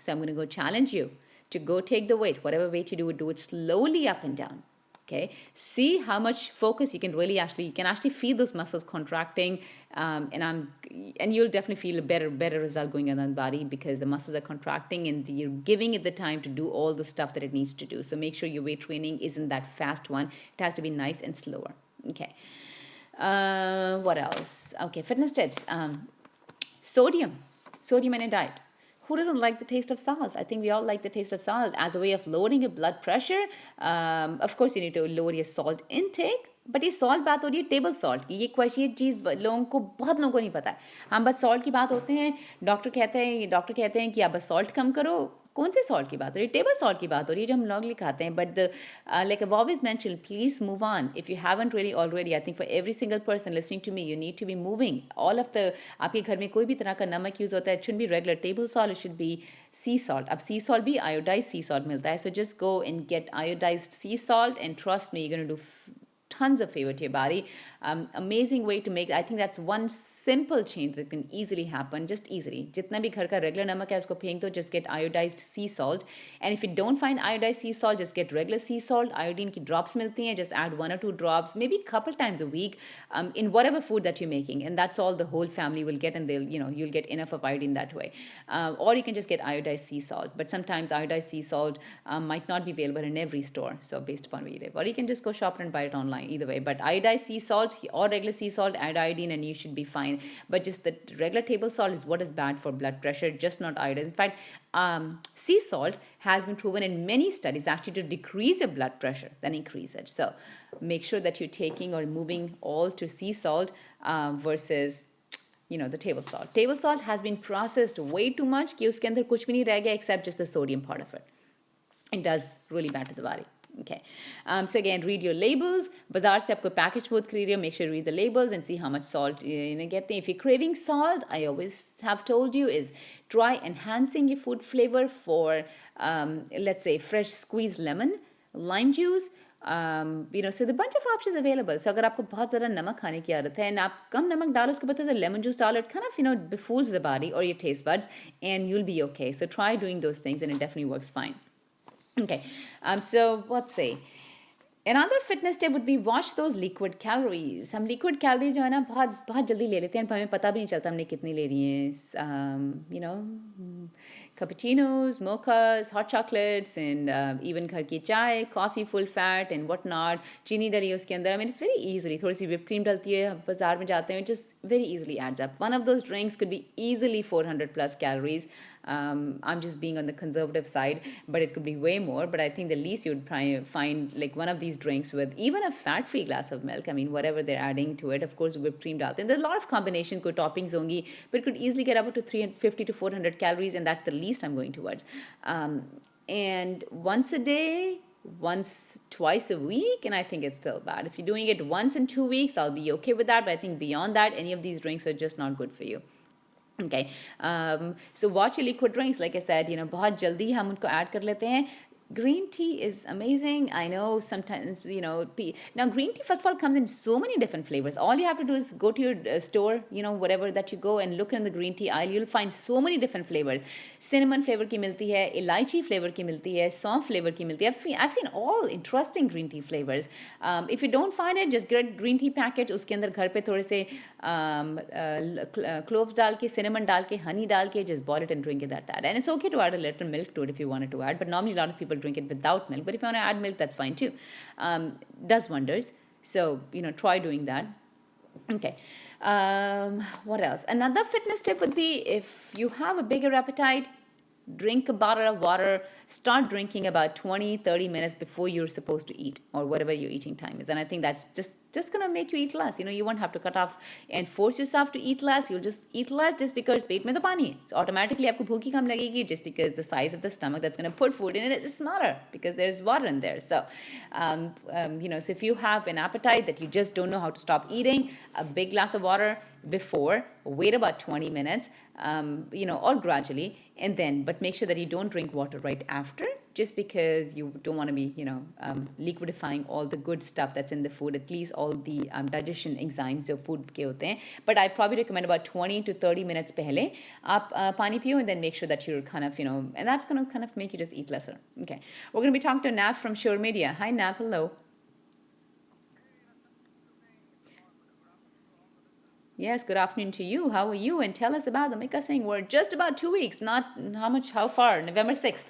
So I'm going to go challenge you to go take the weight, whatever weight you do it slowly up and down. Okay, see how much focus you can really you can actually feel those muscles contracting, and you'll definitely feel a better result going on in the body because the muscles are contracting and you're giving it the time to do all the stuff that it needs to do. So make sure your weight training isn't that fast one. It has to be nice and slower. Okay, what else? Okay, fitness tips. Sodium in a diet. Who doesn't like the taste of salt? I think we all like the taste of salt as a way of lowering your blood pressure. Of course, you need to lower your salt intake. But ये salt बात हो रही है table salt की. ये चीज़ बहुत लोगों को नहीं पता है. हम बस सॉल्ट की बात होते हैं, डॉक्टर कहते हैं कि आप बस सॉल्ट कम करो. कौन से सॉल्ट की बात हो रही है? टेबल सॉल्ट की बात हो रही है जो हम नॉर्मली खाते हैं. But like I've always mentioned, please move on. If you haven't really already, I think for every single person listening to me, you need to be moving. All of the आपके घर में कोई भी तरह का नमक यूज़ होता है, it shouldn't be regular table salt, it should be sea salt. अब sea salt भी iodized sea salt मिलता है. So just go and get iodized sea salt, and trust me, you're going to do tons of favor to your body. Amazing way to make. I think that's one simple change that can easily happen, just easily. जितना भी घर का regular नमक है उसको फेंक दो. Just get iodized sea salt, and if you don't find iodized sea salt, just get regular sea salt. Iodine की drops मिलती हैं. Just add 1 or 2 drops, maybe a couple times a week, in whatever food that you're making, and that's all the whole family will get, and you'll get enough of iodine that way. Or you can just get iodized sea salt, but sometimes iodized sea salt might not be available in every store, so based upon where you live. Or you can just go shop and buy it online. Either way, but iodized sea salt or regular sea salt, add iodine and you should be fine. But just the regular table salt is what is bad for blood pressure, just not iodine. In fact, sea salt has been proven in many studies actually to decrease your blood pressure than increase it. So make sure that you're taking or moving all to sea salt versus the table salt. Table salt has been processed way too much कि उसके अंदर कुछ भी नहीं रह गया except just the sodium part of it. It does really bad to the body. Okay, so again, read your labels. बाजार से आपको packaged food खरीद रहे हो, make sure you read the labels and see how much salt get. If you're craving salt, I always have told you is try enhancing your food flavor for let's say fresh squeezed lemon, lime juice. So the bunch of options available. So अगर आपको बहुत ज़्यादा नमक खाने की आदत है and आप कम नमक डालो उसके बाद lemon juice डालो, it kind of befools the body or your taste buds, and you'll be okay. So try doing those things and it definitely works fine. Okay, so let's say another fitness tip would be watch those liquid calories. हम liquid calories जो है ना बहुत जल्दी ले लेते हैं, हमें पता भी नहीं चलता हमने कितनी ले रही हैं. Cappuccinos, mochas, hot chocolates, and even घर की चाय, coffee full fat and whatnot. चीनी डली है उसके अंदर. I mean, it's very easily. थोड़ी सी whipped cream डलती है, बाजार में जाते हैं, it just very easily adds up. One of those drinks could be easily 400 plus calories. I'm just being on the conservative side, but it could be way more. But I think the least you'd find like one of these drinks with even a fat-free glass of milk. I mean, whatever they're adding to it, of course, whipped cream डालते हैं. There's a lot of combinations, कोई toppings होंगी, but it could easily get up to 350 to 400 calories, and that's the least I'm going towards. And once a day, twice a week, and I think it's still bad. If you're doing it once in 2 weeks, I'll be okay with that. But I think beyond that, any of these drinks are just not good for you. Okay, so watch your liquid drinks. Like I said, बहुत जल्दी हम उनको add कर लेते हैं. Green tea is amazing. I know sometimes, now green tea, first of all, comes in so many different flavors. All you have to do is go to your store, whatever that you go, and look in the green tea aisle. You'll find so many different flavors. Cinnamon flavor की मिलती है, इलायची flavor की मिलती है, सौंफ flavor की मिलती है. I've seen all interesting green tea flavors. If you don't find it, just get green tea packet. उसके अंदर घर पे थोड़े से cloves डाल के, cinnamon डाल के, honey डाल के, just boil it and drink it that. And it's okay to add a little milk to it if you wanted to add, but normally a lot of people drink it without milk. But if you want to add milk, that's fine too. Does wonders. So, try doing that. Okay. What else? Another fitness tip would be if you have a bigger appetite, drink a bottle of water, start drinking about 20-30 minutes before you're supposed to eat, or whatever your eating time is. And I think that's just gonna make you eat less. You won't have to cut off and force yourself to eat less. You'll just eat less just because पेट में तो पानी है. So automatically आपको भूख ही कम लगेगी, just because the size of the stomach that's gonna put food in it is smaller because there's water in there. So so if you have an appetite that you just don't know how to stop eating, a big glass of water before, wait about 20 minutes, or gradually, and then, but make sure that you don't drink water right after, just because you don't want to be, liquidifying all the good stuff that's in the food, at least all the digestion enzymes जो food के होते हैं. But I probably recommend about 20 to 30 minutes पहले आप पानी पियो, and then make sure that you're kind of, and that's going to kind of make you just eat lesser. Okay. We're going to be talking to Nav from Sure Media. Hi, Nav. Hello. Yes, good afternoon to you. How are you? And tell us about the Mika Singh. We're just about 2 weeks, not how far? November 6th.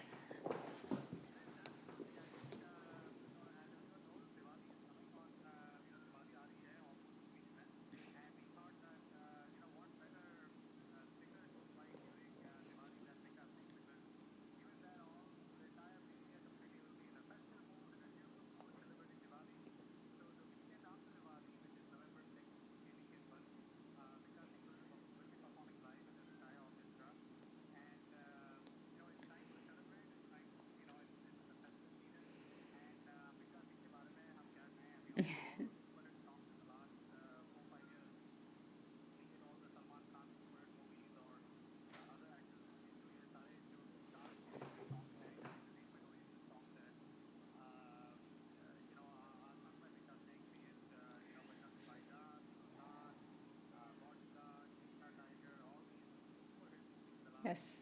Yes.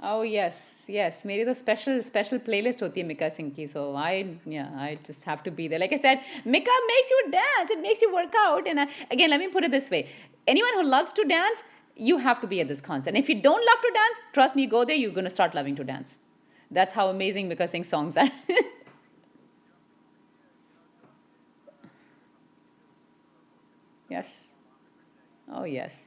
Oh yes, yes. मेरी तो special playlist होती है Mika Singh की. So I just have to be there. Like I said, Mika makes you dance. It makes you work out. And again, let me put it this way: anyone who loves to dance, you have to be at this concert. And if you don't love to dance, trust me, go there. You're gonna start loving to dance. That's how amazing Mika Singh songs are. Yes. Oh yes.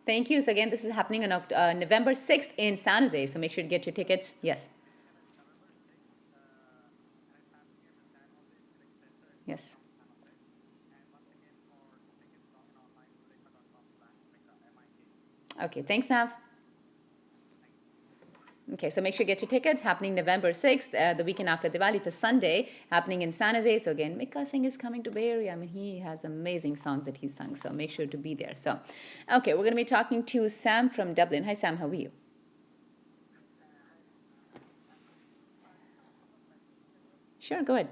Thank you. So again, this is happening on November 6th in San Jose. So make sure to get your tickets. Yes. Yes. Okay. Thanks, Nav. Okay, so make sure you get your tickets. Happening November 6th, the weekend after Diwali. It's a Sunday, happening in San Jose. So again, Mika Singh is coming to Bay Area. I mean, he has amazing songs that he's sung. So make sure to be there. So, okay, we're going to be talking to Sam from Dublin. Hi, Sam. How are you? Sure, go ahead.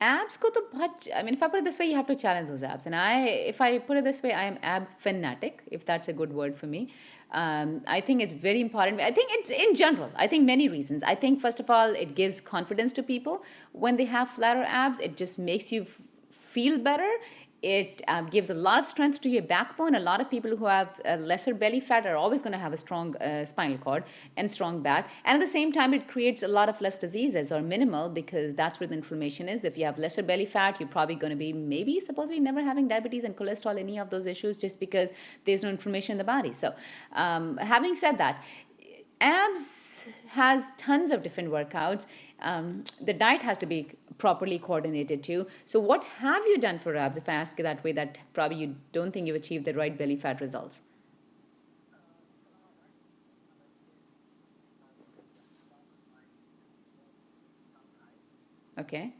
Abs ko to bahut, I mean, if I put it this way, you have to challenge those abs. And if I put it this way, I am ab fanatic, if that's a good word for me. I think it's very important. I think it's in general. I think many reasons. I think first of all, it gives confidence to people when they have flatter abs. It just makes you feel better. It gives a lot of strength to your backbone. A lot of people who have lesser belly fat are always going to have a strong spinal cord and strong back. And at the same time, it creates a lot of less diseases, or minimal, because that's where the inflammation is. If you have lesser belly fat, you're probably going to be maybe supposedly never having diabetes and cholesterol, any of those issues, just because there's no inflammation in the body. So having said that, abs has tons of different workouts. The diet has to be properly coordinated too. So what have you done for abs, if I ask you that way, that probably you don't think you've achieved the right belly fat results? Okay.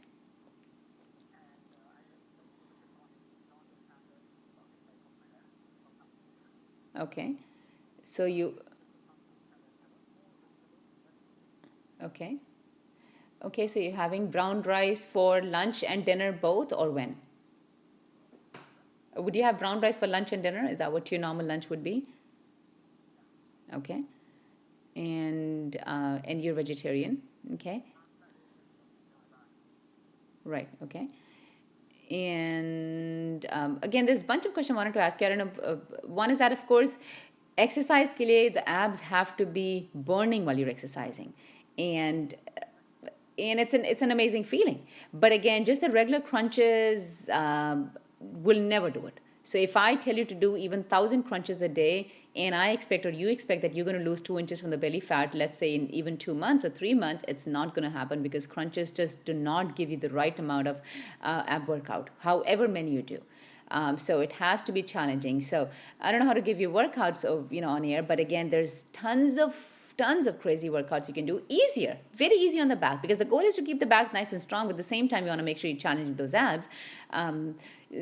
Okay. So you, okay. Okay, so you're having brown rice for lunch and dinner both, or when? Would you have brown rice for lunch and dinner? Is that what your normal lunch would be? Okay. And you're vegetarian. Okay. Right. Okay. And again, there's a bunch of questions I wanted to ask you. I don't know. One is that, of course, exercise ke liye, the abs have to be burning while you're exercising, and it's an amazing feeling. But again, just the regular crunches will never do it. So if I tell you to do even 1,000 crunches a day, and I expect, or you expect, that you're going to lose 2 inches from the belly fat, let's say in even 2 months or 3 months, it's not going to happen, because crunches just do not give you the right amount of ab workout, however many you do. So it has to be challenging. So I don't know how to give you workouts, on air, but again, there's tons of crazy workouts you can do, easier, very easy on the back, because the goal is to keep the back nice and strong, but at the same time you want to make sure you challenge those abs.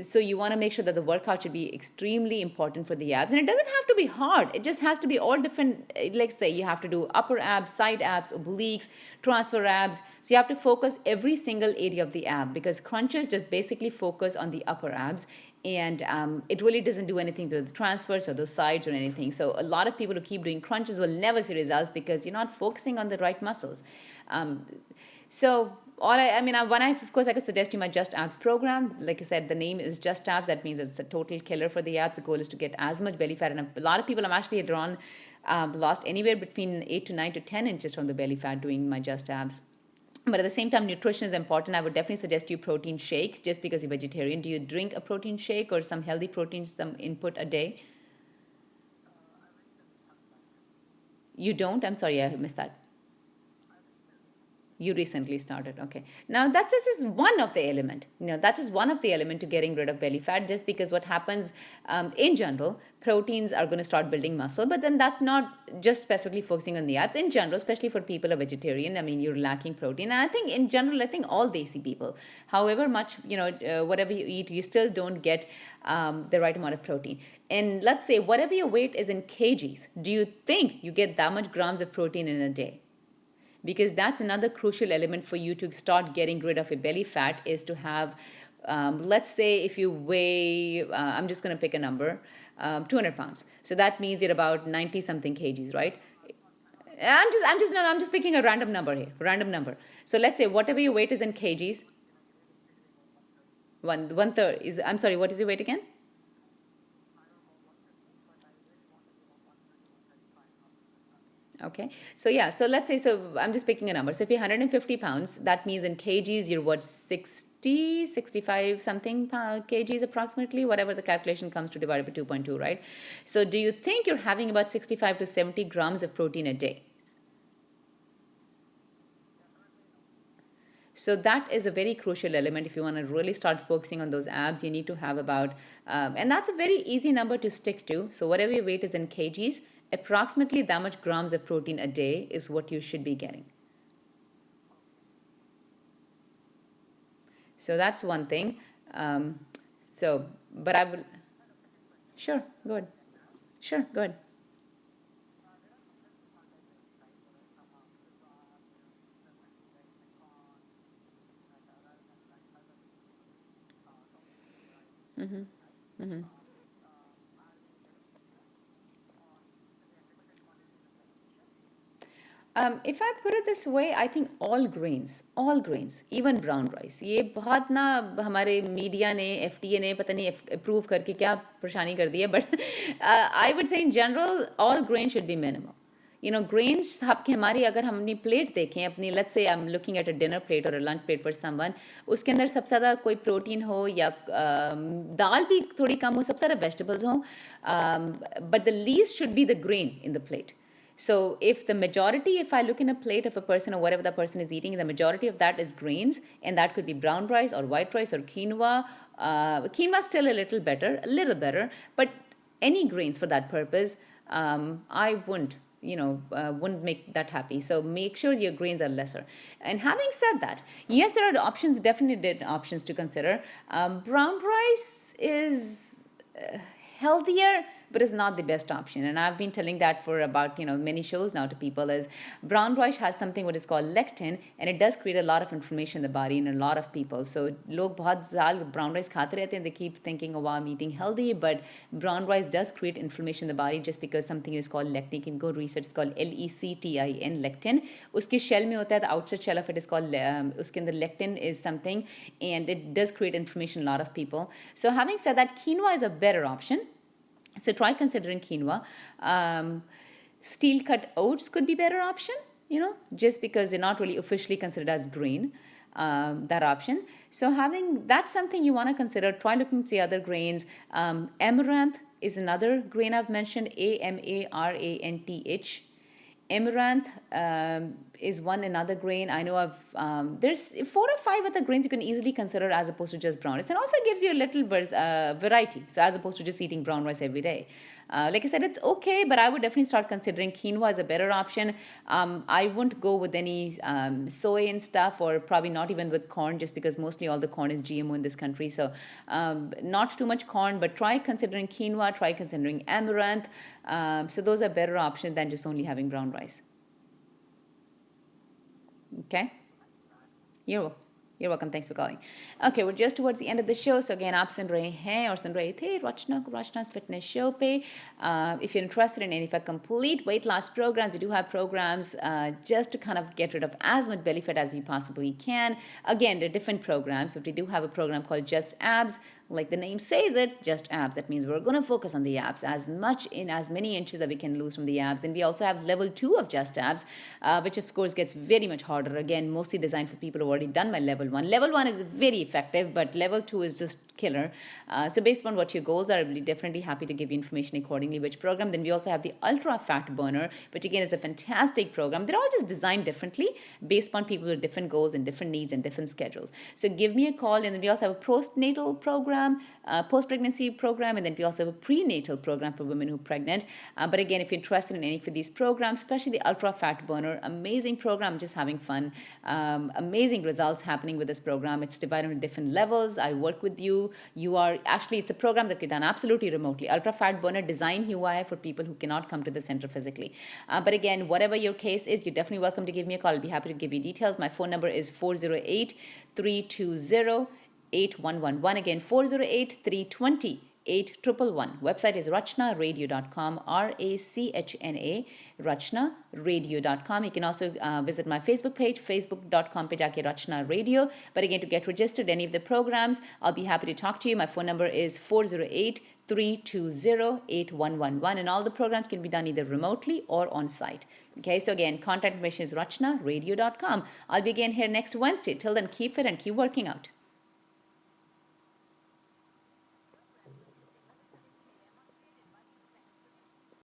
So you want to make sure that the workout should be extremely important for the abs, and it doesn't have to be hard. It just has to be all different. Like, say you have to do upper abs, side abs, obliques, transfer abs. So you have to focus every single area of the ab, because crunches just basically focus on the upper abs, and it really doesn't do anything to the transfers or the sides or anything. So a lot of people who keep doing crunches will never see results, because you're not focusing on the right muscles. So of course, I could suggest you my Just Abs program. Like I said, the name is Just Abs. That means it's a total killer for the abs. The goal is to get as much belly fat, and a lot of people have actually drawn lost anywhere between 8 to 9 to 10 inches from the belly fat doing my Just Abs. But at the same time, nutrition is important. I would definitely suggest you protein shakes, just because you're vegetarian. Do you drink a protein shake or some healthy protein, some input a day? You don't? I'm sorry, I missed that. You recently started. Okay. Now that's just is one of the element. That's just one of the element to getting rid of belly fat. Just because what happens, in general, proteins are going to start building muscle, but then that's not just specifically focusing on the abs. In general, especially for people who are vegetarian, I mean, you're lacking protein. And I think in general, I think all desi people, however much whatever you eat, you still don't get the right amount of protein. And let's say whatever your weight is in kgs, do you think you get that much grams of protein in a day? Because that's another crucial element for you to start getting rid of your belly fat, is to have, let's say if you weigh, I'm just going to pick a number, 200 pounds. So that means you're about 90 something kgs, right? I'm just picking a random number here, random number. So let's say whatever your weight is in kgs, one third is, I'm sorry, what is your weight again? Okay. So yeah, so let's say, so I'm just picking a number. So if you're 150 pounds, that means in kgs, you're what, 60, 65 something kgs approximately, whatever the calculation comes to, divided by 2.2, right? So do you think you're having about 65 to 70 grams of protein a day? So that is a very crucial element. If you want to really start focusing on those abs, you need to have about, and that's a very easy number to stick to. So whatever your weight is in kgs, approximately that much grams of protein a day is what you should be getting. So that's one thing. But I will, sure, go ahead. Sure, go ahead. If I put it this way, I think all grains, even brown rice, ये बहुत ना हमारे media ने FDA ने पता नहीं approve करके क्या परेशानी कर दी है, but I would say in general all grains should be minimal. Grains आपके हमारी अगर हम अपनी प्लेट देखें अपनी, let's say I'm looking at a dinner plate or a lunch plate for someone, उसके अंदर सबसे ज़्यादा कोई प्रोटीन हो या दाल भी थोड़ी कम हो, सबसे ज़्यादा वेजिटेबल्स हों, but the least should be the grain in the plate. So if I look in a plate of a person or whatever that person is eating, the majority of that is grains, and that could be brown rice or white rice or quinoa. Quinoa is still a little better, but any grains for that purpose, I wouldn't make that happy. So make sure your grains are lesser. And having said that, yes, there are options, definitely options to consider. Brown rice is healthier, but is not the best option. And I've been telling that for about many shows now to people, is brown rice has something what is called lectin, and it does create a lot of inflammation in the body in a lot of people. So log bahut saal brown rice khate rehte hain, they keep thinking, oh wow, I'm eating healthy, but brown rice does create inflammation in the body just because something is called lectin. You can go research, it's called lectin, lectin. Uske shell mein hota hai, the outside shell of it is called uske andar lectin is something, and it does create inflammation in a lot of people. So having said that, quinoa is a better option. So try considering quinoa. Steel cut oats could be better option, just because they're not really officially considered as grain, that option. So that's something you want to consider. Try looking at the other grains. Amaranth is another grain I've mentioned, Amaranth. Amaranth is another grain. I know there's 4 or 5 other grains you can easily consider as opposed to just brown rice. And also gives you a little variety. So as opposed to just eating brown rice every day. Like I said, it's okay, but I would definitely start considering quinoa as a better option. I wouldn't go with any soy and stuff, or probably not even with corn, just because mostly all the corn is GMO in this country. So not too much corn, but try considering quinoa, try considering amaranth. So those are better options than just only having brown rice. Okay? You're welcome. Thanks for calling. Okay, we're just towards the end of the show. So again, आप सुन रहे हैं और सुन रहे थे Rachna's Fitness Show पे. If you're interested in any of our complete weight loss programs, we do have programs just to kind of get rid of as much belly fat as you possibly can. Again, they're different programs. But we do have a program called Just Abs. Like the name says it, just abs. That means we're going to focus on the abs as many inches that we can lose from the abs. Then we also have level 2 of just abs, which of course gets very much harder. Again, mostly designed for people who've already done my level 1. Level 1 is very effective, but level 2 is just killer. So based on what your goals are, I'll be definitely happy to give you information accordingly which program. Then we also have the Ultra Fat Burner, which again is a fantastic program. They're all just designed differently based on people with different goals and different needs and different schedules. So give me a call. And then we also have a postnatal program, post-pregnancy program, and then we also have a prenatal program for women who are pregnant. But again, if you're interested in any of these programs, especially the Ultra Fat Burner, amazing program, just having fun, amazing results happening with this program. It's divided into different levels. I work with you. It's a program that can be done absolutely remotely. Ultra Fat Burner design हुआ है for people who cannot come to the center physically. But again, whatever your case is, you're definitely welcome to give me a call. I'll be happy to give you details. My phone number is 408-320-8111. Again, 408-320-8111. Website is rachnaradio.com, RACHNA, rachnaradio.com. You can also visit my Facebook page, facebook.com pe jaake Rachna Radio. But again, to get registered any of the programs, I'll be happy to talk to you. My phone number is 408-320-8111. And all the programs can be done either remotely or on site. Okay, so again, contact information is rachnaradio.com. I'll be again here next Wednesday. Till then, keep fit and keep working out.